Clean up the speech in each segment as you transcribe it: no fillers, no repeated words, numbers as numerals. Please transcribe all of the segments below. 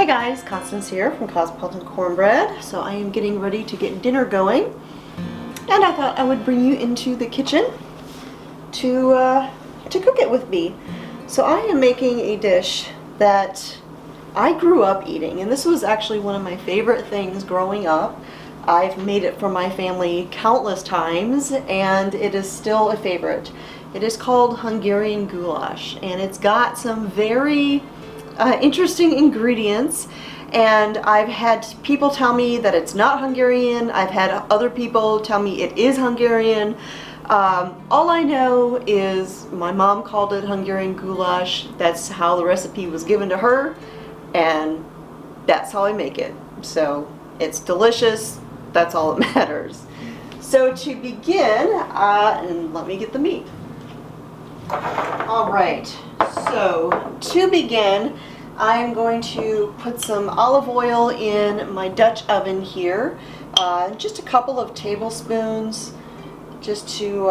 Hey guys, Constance here from Cosmopolitan Cornbread. So I am getting ready to get dinner going, and I thought I would bring you into the kitchen to cook it with me. So I am making a dish that I grew up eating, and this was actually one of my favorite things growing up. I've made it for my family countless times, and it is still a favorite. It is called Hungarian goulash, and it's got some very interesting ingredients, and I've had people tell me that it's not Hungarian. I've had other people tell me it is Hungarian. All I know is my mom called it Hungarian goulash. That's how the recipe was given to her, and that's how I make it. So it's delicious. That's all that matters. So to begin, and let me get the meat. All right, so to begin, I'm going to put some olive oil in my Dutch oven here, just a couple of tablespoons, just to,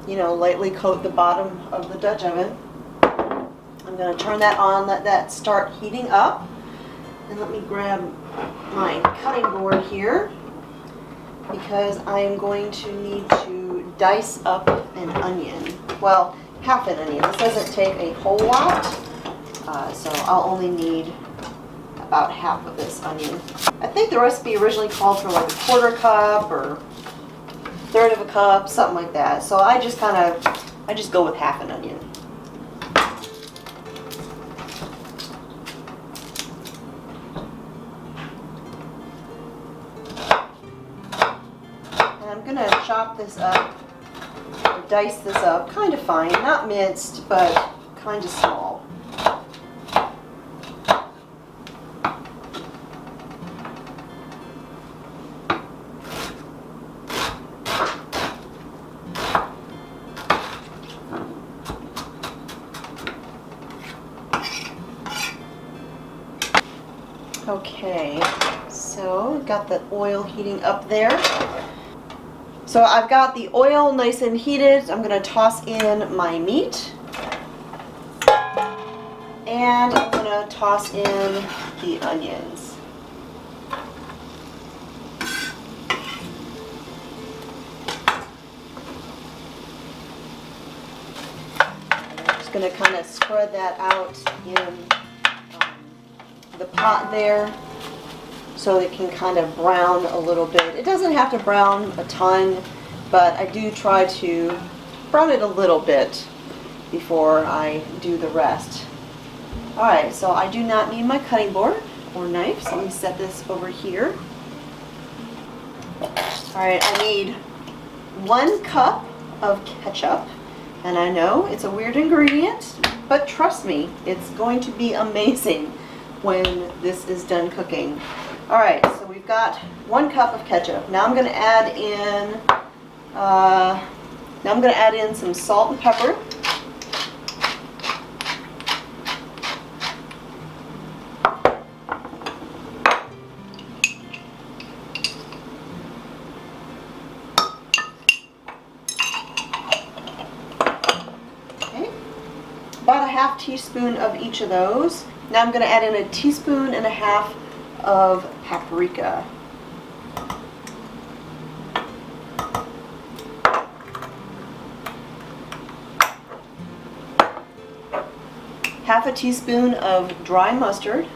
lightly coat the bottom of the Dutch oven. I'm going to turn that on, let that start heating up, and let me grab my cutting board here, because I am going to need to dice up an onion. Well, half an onion. This doesn't take a whole lot, so I'll only need about half of this onion. I think the recipe originally called for like a quarter cup or third of a cup, something like that. So I just go with half an onion. And I'm gonna chop this up, or dice this up, kind of fine, not minced, but kind of small. Okay, so got the oil heating up there. So I've got the oil nice and heated. I'm going to toss in my meat, and I'm going to toss in the onions. I'm just going to kind of spread that out in the pot there, so it can kind of brown a little bit. It doesn't have to brown a ton, but I do try to brown it a little bit before I do the rest. Alright, so I do not need my cutting board or knife, so let me set this over here. Alright, I need 1 cup of ketchup, and I know it's a weird ingredient, but trust me, it's going to be amazing when this is done cooking. Alright, so we've got 1 cup of ketchup. Now I'm going to add in some salt and pepper. Okay, about a half teaspoon of each of those. Now I'm going to add in a teaspoon and a half of paprika. Half a teaspoon of dry mustard.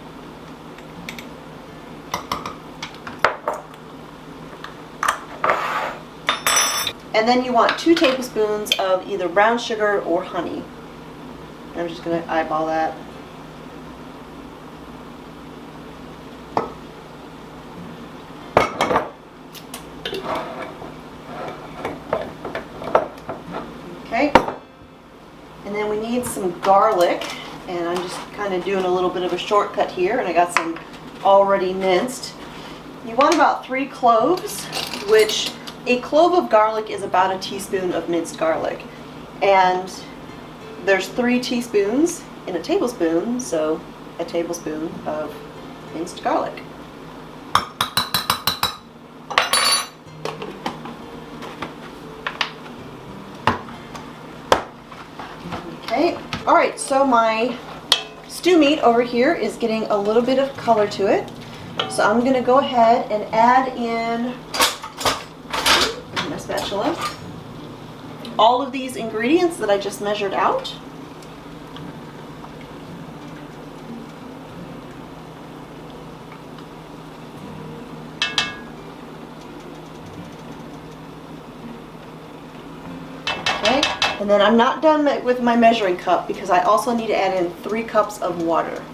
And then you want 2 tablespoons of either brown sugar or honey. I'm just going to eyeball that. Okay, and then we need some garlic, and I'm just kind of doing a little bit of a shortcut here, and I got some already minced. You want about 3 cloves, which a clove of garlic is about a teaspoon of minced garlic, and there's 3 teaspoons in a tablespoon, so a tablespoon of minced garlic. Okay, alright, so my stew meat over here is getting a little bit of color to it. So I'm going to go ahead and add in my spatula all of these ingredients that I just measured out. Okay, and then I'm not done with my measuring cup because I also need to add in 3 cups of water.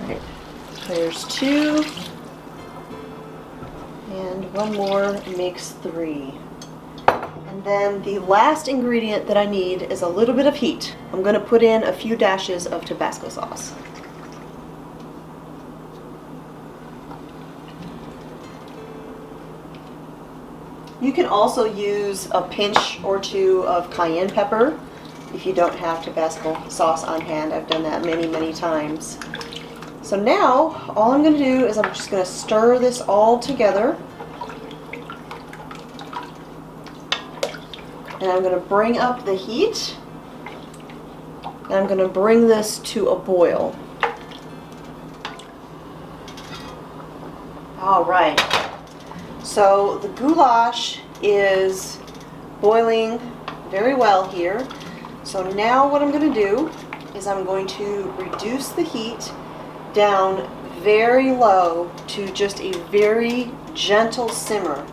Okay, there's 2. And 1 more makes 3. And then the last ingredient that I need is a little bit of heat. I'm going to put in a few dashes of Tabasco sauce. You can also use a pinch or 2 of cayenne pepper if you don't have Tabasco sauce on hand. I've done that many, many times. So now, all I'm going to do is I'm just going to stir this all together. And I'm going to bring up the heat. And I'm going to bring this to a boil. All right. So the goulash is boiling very well here. So now what I'm going to do is I'm going to reduce the heat down very low to just a very gentle simmer.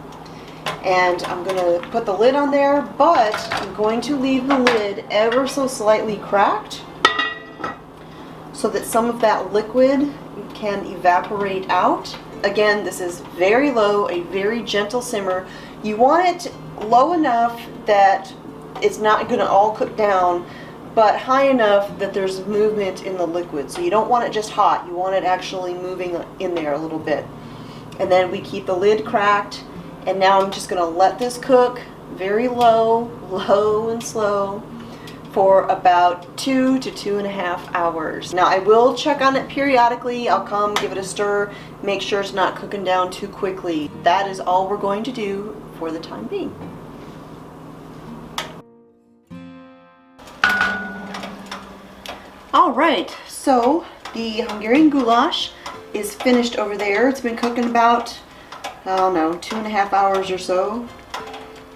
And I'm going to put the lid on there, but I'm going to leave the lid ever so slightly cracked so that some of that liquid can evaporate out. Again, this is very low, a very gentle simmer. You want it low enough that it's not going to all cook down, but high enough that there's movement in the liquid. So you don't want it just hot, you want it actually moving in there a little bit. And then we keep the lid cracked, and now I'm just going to let this cook very low, low and slow for about 2 to 2.5 hours. Now I will check on it periodically. I'll come give it a stir, make sure it's not cooking down too quickly. That is all we're going to do for the time being. Alright, so the Hungarian goulash is finished over there. It's been cooking about, I don't know, 2.5 hours or so.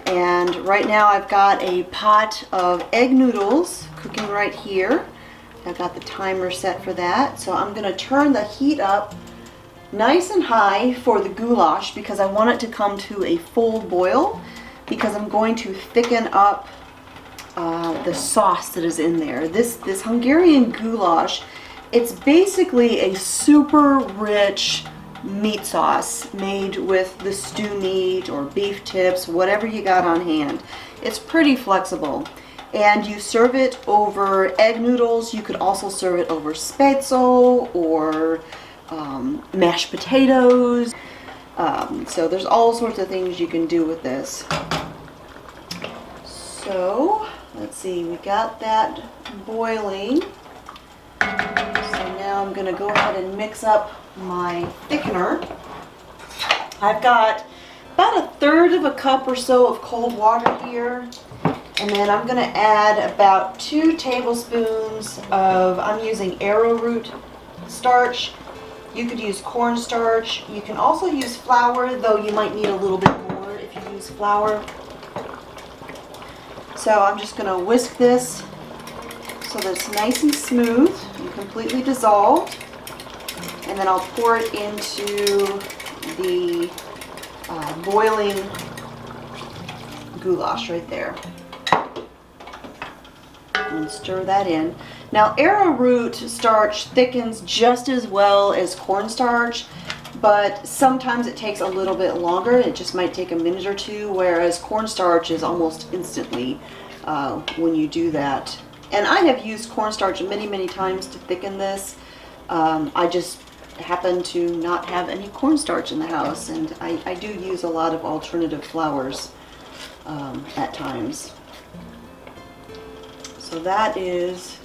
And right now I've got a pot of egg noodles cooking right here. I've got the timer set for that. So I'm going to turn the heat up nice and high for the goulash because I want it to come to a full boil, because I'm going to thicken up the sauce that is in there. This Hungarian goulash, it's basically a super rich meat sauce made with the stew meat or beef tips, whatever you got on hand. It's pretty flexible. And you serve it over egg noodles. You could also serve it over spätzle or mashed potatoes. So there's all sorts of things you can do with this. So let's see, we got that boiling. So now I'm going to go ahead and mix up my thickener. I've got about 1/3 cup or so of cold water here, and then I'm going to add about 2 tablespoons of, I'm using arrowroot starch. You could use cornstarch. You can also use flour, though you might need a little bit more if you use flour. So I'm just going to whisk this so that it's nice and smooth and completely dissolved. And then I'll pour it into the boiling goulash right there. And stir that in. Now arrowroot starch thickens just as well as cornstarch, but sometimes it takes a little bit longer. It just might take a minute or 2, whereas cornstarch is almost instantly when you do that. And I have used cornstarch many, many times to thicken this. I just happen to not have any cornstarch in the house, and I do use a lot of alternative flours at times. So that is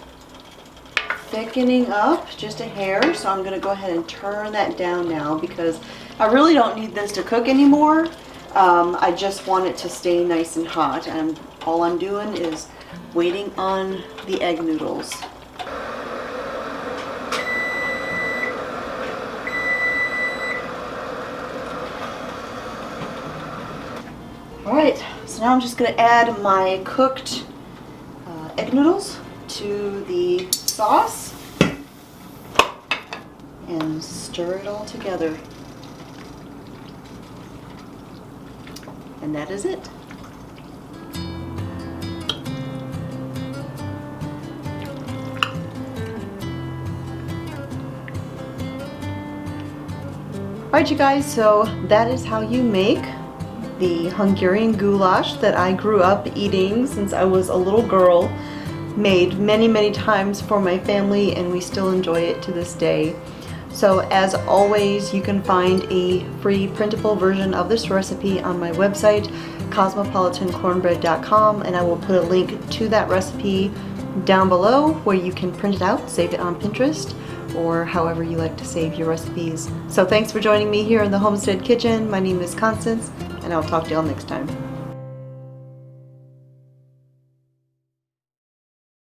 thickening up just a hair, so I'm going to go ahead and turn that down now because I really don't need this to cook anymore. I just want it to stay nice and hot, and all I'm doing is waiting on the egg noodles. Alright, so now I'm just going to add my cooked egg noodles to the sauce and stir it all together. And that is it. Alright you guys, so that is how you make the Hungarian goulash that I grew up eating since I was a little girl. Made many times for my family, and we still enjoy it to this day. So as always, you can find a free printable version of this recipe on my website, cosmopolitancornbread.com, and I will put a link to that recipe down below where you can print it out, save it on Pinterest, or however you like to save your recipes. So thanks for joining me here in the Homestead Kitchen. My name is Constance, and I'll talk to y'all next time.